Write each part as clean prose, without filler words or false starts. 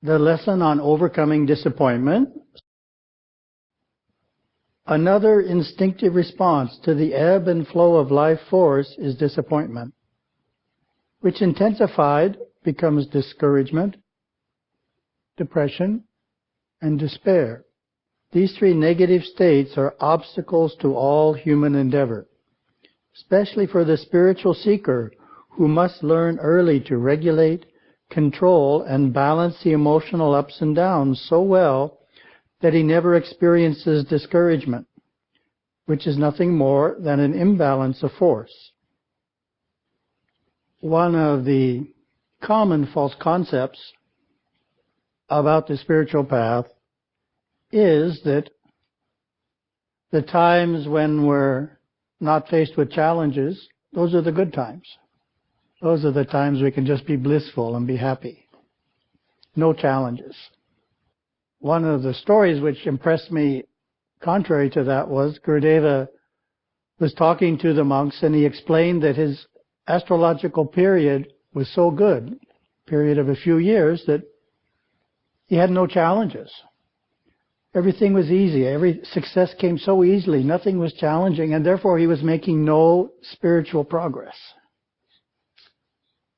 the lesson on overcoming disappointment. Another instinctive response to the ebb and flow of life force is disappointment, which intensified becomes discouragement, depression, and despair. These three negative states are obstacles to all human endeavor, especially for the spiritual seeker who must learn early to regulate, control, and balance the emotional ups and downs so well that he never experiences discouragement, which is nothing more than an imbalance of force. One of the common false concepts about the spiritual path is that the times when we're not faced with challenges, those are the good times. Those are the times we can just be blissful and be happy. No challenges. One of the stories which impressed me contrary to that was Gurudeva was talking to the monks and he explained that his astrological period was so good, period of a few years, that he had no challenges. Everything was easy. Every success came so easily. Nothing was challenging, and therefore he was making no spiritual progress.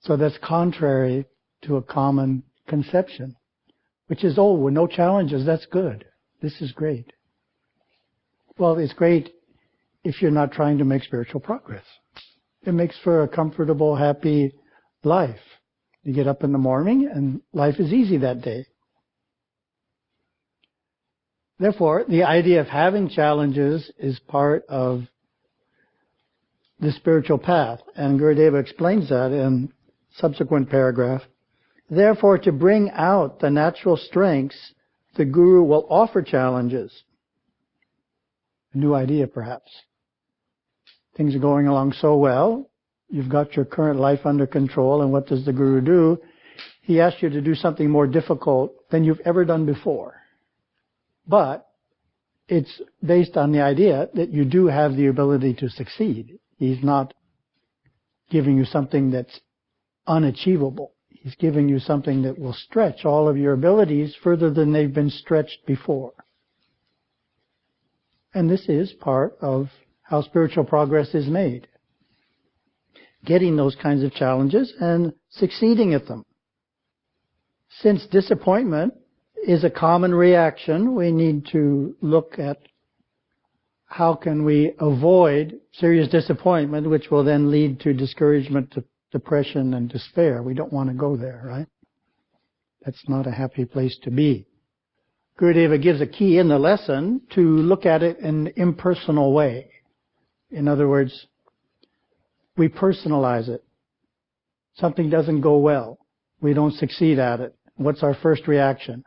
So that's contrary to a common conception, which is, oh, with no challenges, that's good. This is great. Well, it's great if you're not trying to make spiritual progress. It makes for a comfortable, happy life. You get up in the morning and life is easy that day. Therefore, the idea of having challenges is part of the spiritual path. And Gurudeva explains that in subsequent paragraph. Therefore, to bring out the natural strengths, the Guru will offer challenges. A new idea, perhaps. Things are going along so well. You've got your current life under control. And what does the Guru do? He asks you to do something more difficult than you've ever done before. But it's based on the idea that you do have the ability to succeed. He's not giving you something that's unachievable. He's giving you something that will stretch all of your abilities further than they've been stretched before. And this is part of how spiritual progress is made. Getting those kinds of challenges and succeeding at them. Since disappointment is a common reaction, we need to look at how can we avoid serious disappointment, which will then lead to discouragement, depression, and despair. We don't want to go there, right? That's not a happy place to be. Gurudeva gives a key in the lesson to look at it in an impersonal way. In other words, we personalize it. Something doesn't go well. We don't succeed at it. What's our first reaction?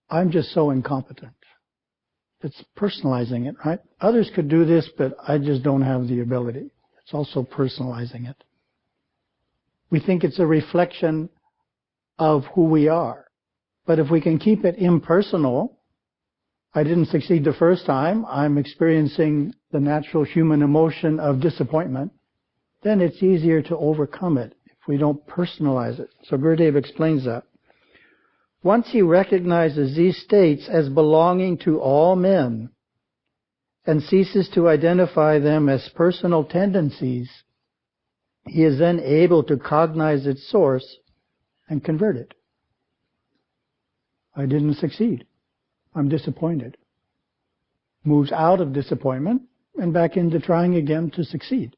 I'm just so incompetent. It's personalizing it, right? Others could do this, but I just don't have the ability. It's also personalizing it. We think it's a reflection of who we are. But if we can keep it impersonal, I didn't succeed the first time, I'm experiencing the natural human emotion of disappointment, then it's easier to overcome it if we don't personalize it. So Gurudeva explains that. Once he recognizes these states as belonging to all men and ceases to identify them as personal tendencies, he is then able to cognize its source and convert it. I didn't succeed. I'm disappointed. Moves out of disappointment and back into trying again to succeed.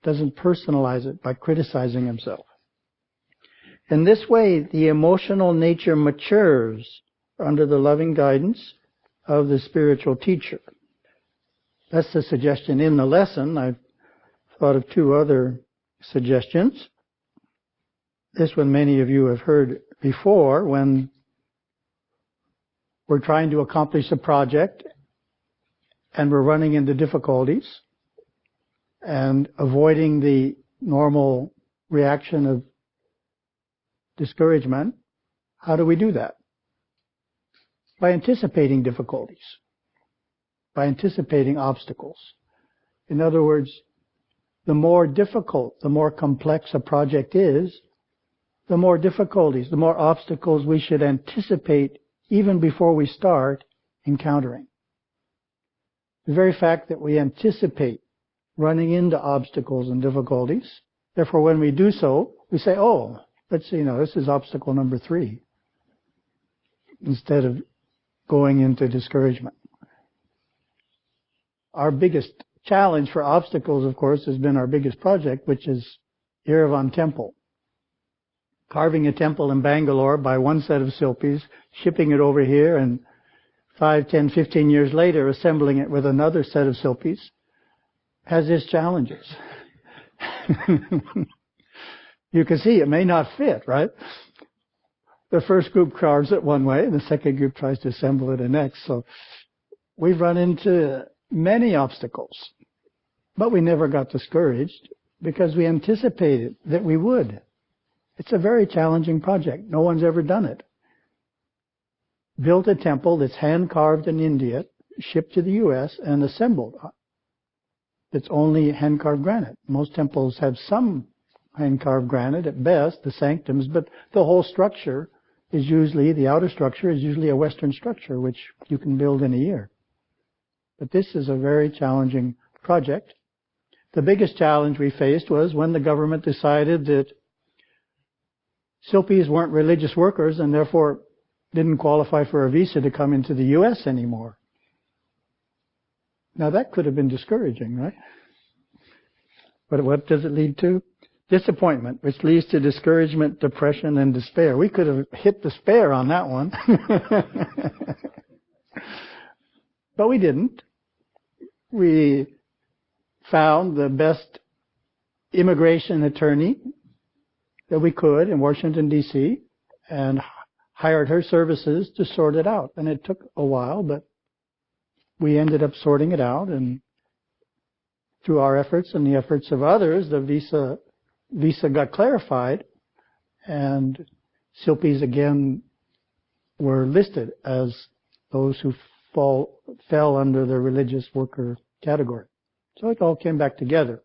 Doesn't personalize it by criticizing himself. In this way, the emotional nature matures under the loving guidance of the spiritual teacher. That's the suggestion in the lesson. I've thought of two other suggestions. This one many of you have heard before when we're trying to accomplish a project and we're running into difficulties and avoiding the normal reaction of discouragement. How do we do that? By anticipating difficulties, by anticipating obstacles. In other words, the more difficult, the more complex a project is, the more difficulties, the more obstacles we should anticipate even before we start encountering. The very fact that we anticipate running into obstacles and difficulties, therefore when we do so, we say, oh, let's see, this is obstacle number 3, instead of going into discouragement. Our biggest challenge for obstacles, of course, has been our biggest project, which is Yerevan Temple. Carving a temple in Bangalore by one set of Silpis, shipping it over here, and 5, 10, 15 years later, assembling it with another set of Silpis, has its challenges. You can see it may not fit, right? The first group carves it one way, and the second group tries to assemble it the next. So we've run into many obstacles, but we never got discouraged because we anticipated that we would. It's a very challenging project. No one's ever done it. Built a temple that's hand-carved in India, shipped to the U.S., and assembled. It's only hand-carved granite. Most temples have some hand-carved granite at best, the sanctums, but the whole structure is usually, the outer structure is usually a Western structure, which you can build in a year. But this is a very challenging project. The biggest challenge we faced was when the government decided that Silpis weren't religious workers and therefore didn't qualify for a visa to come into the U.S. anymore. Now that could have been discouraging, right? But what does it lead to? Disappointment, which leads to discouragement, depression, and despair. We could have hit despair on that one. But we didn't. We found the best immigration attorney that we could in Washington, D.C., and hired her services to sort it out. And it took a while, but we ended up sorting it out. And through our efforts and the efforts of others, the visa got clarified, and Silpis again were listed as those who fell under the religious worker category. So it all came back together,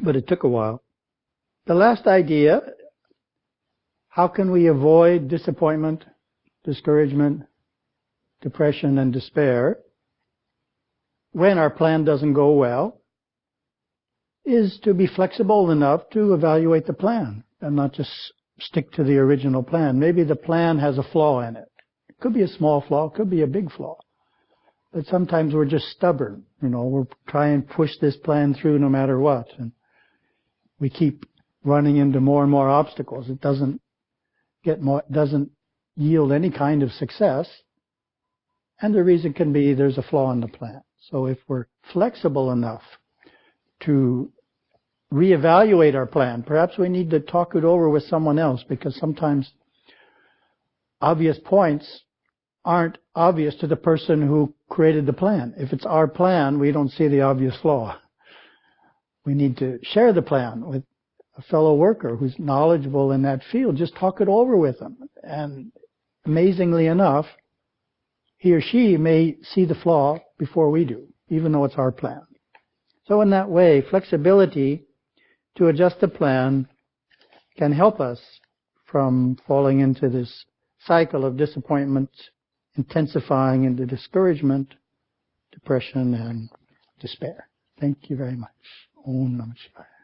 but it took a while. The last idea, how can we avoid disappointment, discouragement, depression, and despair when our plan doesn't go well, is to be flexible enough to evaluate the plan and not just stick to the original plan. Maybe the plan has a flaw in it. It could be a small flaw, it could be a big flaw. But sometimes we're just stubborn. We're trying to push this plan through no matter what. And we keep running into more and more obstacles. It doesn't yield any kind of success. And the reason can be there's a flaw in the plan. So if we're flexible enough to reevaluate our plan, perhaps we need to talk it over with someone else, because sometimes obvious points aren't obvious to the person who created the plan. If it's our plan, we don't see the obvious flaw. We need to share the plan with a fellow worker who's knowledgeable in that field. Just talk it over with them. And amazingly enough, he or she may see the flaw before we do, even though it's our plan. So in that way, flexibility to adjust the plan can help us from falling into this cycle of disappointment, intensifying into discouragement, depression, and despair. Thank you very much. Om Namah Shivaya.